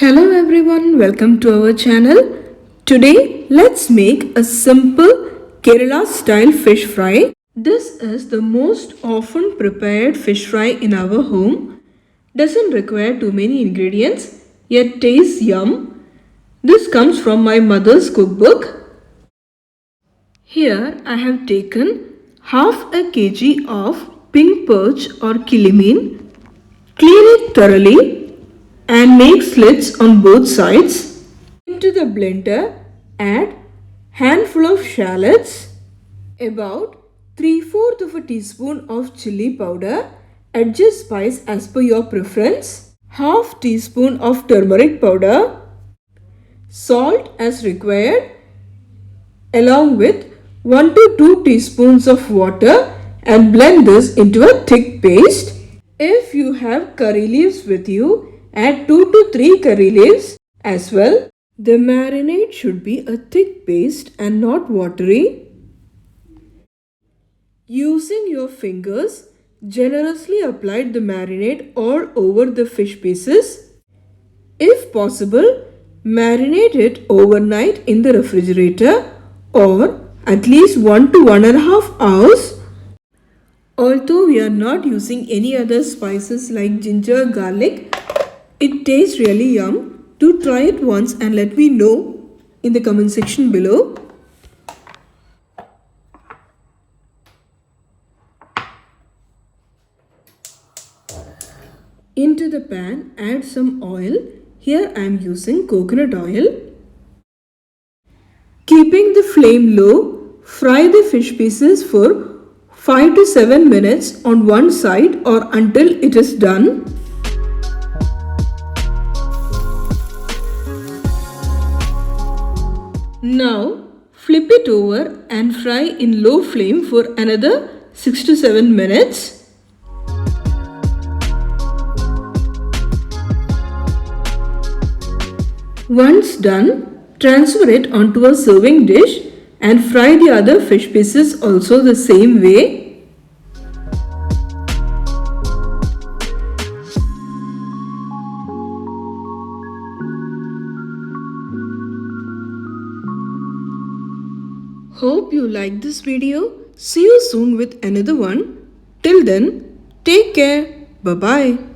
Hello everyone, welcome to our channel. Today let's make a simple Kerala style fish fry. This is the most often prepared fish fry in our home. Doesn't require too many ingredients, yet tastes yum. This comes from my mother's cookbook. Here I have taken half a kg of pink perch or kilimeen. Clean it thoroughly and make slits on both sides. Into the blender, add handful of shallots, about 3/4 of a teaspoon of chili powder, adjust spice as per your preference, half teaspoon of turmeric powder, salt as required, along with 1 to 2 teaspoons of water and blend this into a thick paste. If you have curry leaves with you, add 2 to 3 curry leaves as well. The marinade should be a thick paste and not watery. Using your fingers, generously apply the marinade all over the fish pieces. If possible, marinate it overnight in the refrigerator or at least 1 to 1.5 hours. Although we are not using any other spices like ginger, garlic, it tastes really yum. Do try it once and let me know in the comment section below. Into the pan, add some oil. Here I am using coconut oil. Keeping the flame low, fry the fish pieces for 5 to 7 minutes on one side or until it is done. Now flip it over and fry in low flame for another 6 to 7 minutes. Once done, transfer it onto a serving dish and fry the other fish pieces also the same way. Hope you liked this video. See you soon with another one. Till then, take care. Bye-bye.